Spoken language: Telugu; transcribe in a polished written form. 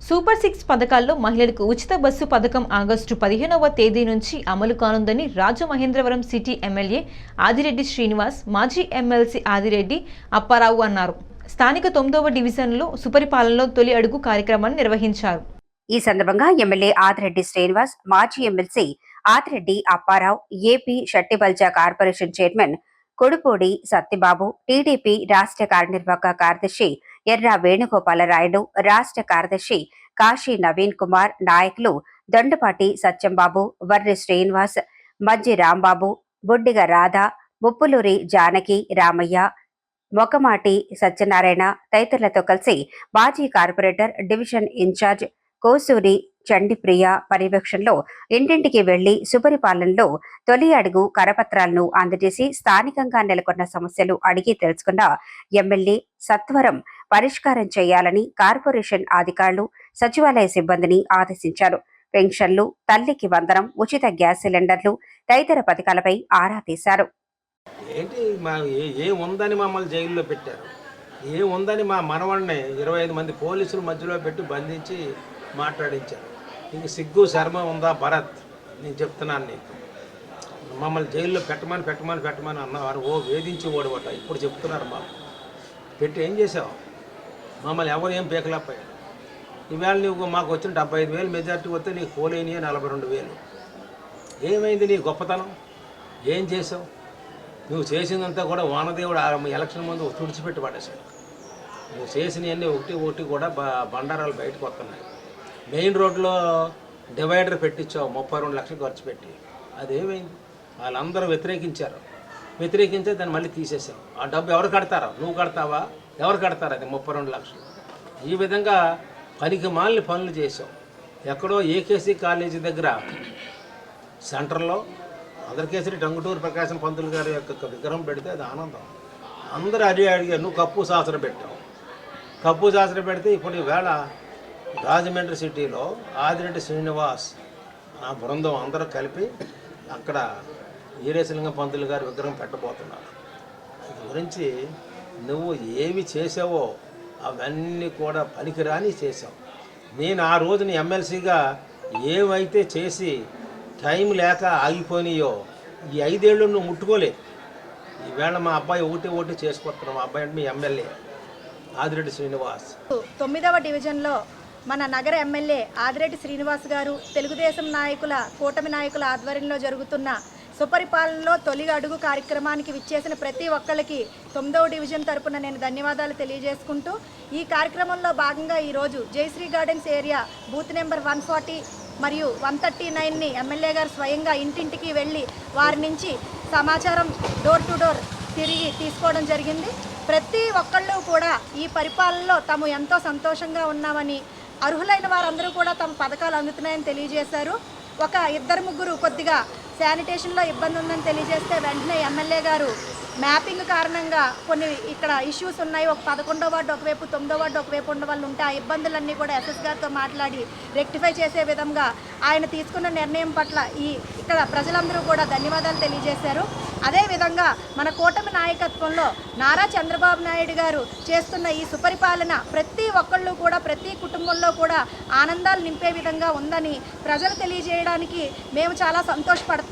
సూపర్ సిక్స్ పథకాల్లో మహిళలకు ఉచిత బస్సు పథకం ఆగస్టు 15వ తేదీ నుంచి అమలు కానుందని రాజమహేంద్రవరం సిటీ ఎమ్మెల్యే ఆదిరెడ్డి శ్రీనివాస్, మాజీ ఎమ్మెల్సీ ఆదిరెడ్డి అప్పారావు అన్నారు. స్థానిక 9వ డివిజన్లో సుపరిపాలనలో తొలి అడుగు కార్యక్రమాన్ని నిర్వహించారు. ఈ సందర్భంగా ఎమ్మెల్యే ఆదిరెడ్డి శ్రీనివాస్, మాజీ MLC Adireddy Apparao, AP Shettibalija corporation chairman Kodupudi Satyababu, TDP రాష్ట్ర కార్యనిర్వాహక కార్యదర్శి ఎర్ర వేణుగోపాలరాయుడు, రాష్ట్ర కార్యదర్శి కాశీ నవీన్ కుమార్, నాయకులు దొండపాటి సత్యంబాబు, వర్రి శ్రీనివాస్, మజ్జి రాంబాబు, బుడ్డిగ రాధ, ముప్పులూరి జానకి, రామయ్య, మొకమాటి సత్యనారాయణ తదితరులతో కలిసి మాజీ corporator, division incharge Kosuri Chandipriya పర్యవేక్షణలో ఇంటింటికి వెళ్లి సుపరిపాలనలో తొలి అడుగు కరపత్రాలను అందజేసి స్థానికంగా నెలకొన్న సమస్యలు అడిగి తెలుసుకున్న ఎమ్మెల్యే సత్వరం పరిష్కారం చేయాలని కార్పొరేషన్ అధికారులు, సచివాలయ సిబ్బందిని ఆదేశించారు. పెన్షన్లు, తల్లికి వందనం, ఉచిత గ్యాస్ సిలిండర్లు తదితర పథకాలపై ఆరా తీశారు. ఏముందని మమ్మల్ని జైల్లో పెట్టారు, ఏముందని మా మనవాడిని 25 మంది పోలీసులు మధ్యలో పెట్టి బంధించి మాట్లాడించారు. నీకు సిగ్గు శర్మ ఉందా భరత్? నేను చెప్తున్నాను నీకు, మమ్మల్ని జైల్లో పెట్టమని అన్నవారు వేధించి ఓడబట్ట. ఇప్పుడు చెప్తున్నారు మాకు పెట్టి ఏం చేసావు? మమ్మల్ని ఎవరు ఏం పీకలేకపోయారు. ఈవేళ నువ్వు మాకు వచ్చిన 75,000 మెజార్టీ వస్తే నీకు పోలేని 42,000. ఏమైంది నీ గొప్పతనం? ఏం చేసావు? నువ్వు చేసిందంతా కూడా వానదేవుడు ఎలక్షన్ ముందు తుడిచిపెట్టి పడేశాడు. నువ్వు చేసినవన్నీ ఒకటి కూడా బండారాలు బయటకు వస్తున్నాయి. మెయిన్ రోడ్లో డివైడర్ పెట్టించావు 32 లక్షలు ఖర్చు పెట్టి. అదేమైంది? వాళ్ళందరూ వ్యతిరేకించే దాన్ని మళ్ళీ తీసేసావు. ఆ డబ్బు ఎవరు కడతారో? నువ్వు కడతావా? ఎవరు కడతారు అది 32 లక్షలు? ఈ విధంగా పనికి మాలిన పనులు చేసావు. ఎక్కడో ఏకేసీ కాలేజీ దగ్గర సెంటర్లో అందరికేసరి టంగుటూరు ప్రకాశం పంతులు గారి యొక్క విగ్రహం పెడితే అది ఆనందం. అందరూ అడిగారు, నువ్వు కప్పు శాస్త్రం పెట్టావు. కప్పు శాస్త్రం పెడితే ఇప్పుడు ఈవేళ రాజమండ్రి సిటీలో ఆదిరెడ్డి శ్రీనివాస్ ఆ బృందం అందరూ కలిపి అక్కడ వీరేశలింగం పంతులు గారి విగ్రహం పెట్టబోతున్నారు. దాని గురించి నువ్వు ఏమి చేసావో అవన్నీ కూడా పనికిరాని చేసావు. నేను ఆ రోజున ఎమ్మెల్సీగా ఏమైతే చేసి టైం లేక ఆగిపోయినాయో ఈ 5 ఏళ్ళు నువ్వు ముట్టుకోలేదు. ఈవేళ మా అబ్బాయి ఒకటి చేసుకొస్తున్నాం. మా అబ్బాయి అంటే మీ ఎమ్మెల్యే ఆదిరెడ్డి శ్రీనివాస్. 9వ డివిజన్లో మన నగర ఎమ్మెల్యే ఆదిరెడ్డి శ్రీనివాస్ గారు, తెలుగుదేశం నాయకుల, కూటమి నాయకుల ఆధ్వర్యంలో జరుగుతున్న సుపరిపాలనలో తొలి అడుగు కార్యక్రమానికి విచ్చేసిన ప్రతి ఒక్కరికి 9వ డివిజన్ తరపున నేను ధన్యవాదాలు తెలియజేసుకుంటూ, ఈ కార్యక్రమంలో భాగంగా ఈరోజు Jayashree gardens area booth number 140 మరియు 139ని ఎమ్మెల్యే గారు స్వయంగా ఇంటింటికి వెళ్ళి వారి నుంచి సమాచారం డోర్ టు డోర్ తిరిగి తీసుకోవడం జరిగింది. ప్రతి ఒక్కళ్ళు కూడా ఈ పరిపాలనలో తాము ఎంతో సంతోషంగా ఉన్నామని, అర్హులైన వారందరూ కూడా తమ పథకాలు అందుతున్నాయని తెలియజేశారు. ఒక 2-3 కొద్దిగా శానిటేషన్లో ఇబ్బంది ఉందని తెలియజేస్తే వెంటనే ఎమ్మెల్యే గారు మ్యాపింగ్ కారణంగా కొన్ని ఇక్కడ ఇష్యూస్ ఉన్నాయి, ఒక 11వ వార్డు ఒకవైపు, 9వ వార్డు ఒకవైపు ఉన్న వాళ్ళు ఉంటే ఆ ఇబ్బందులన్నీ కూడా ఎస్ఎస్ గారితో మాట్లాడి రెక్టిఫై చేసే విధంగా ఆయన తీసుకున్న నిర్ణయం పట్ల ఇక్కడ ప్రజలందరూ కూడా ధన్యవాదాలు తెలియజేశారు. అదేవిధంగా మన కూటమి నాయకత్వంలో నారా చంద్రబాబు నాయుడు గారు చేస్తున్న ఈ సుపరిపాలన ప్రతి ఒక్కళ్ళు కూడా, ప్రతి కుటుంబంలో కూడా ఆనందాలు నింపే విధంగా ఉందని ప్రజలు తెలియజేయడానికి మేము చాలా సంతోషపడుతున్నాము.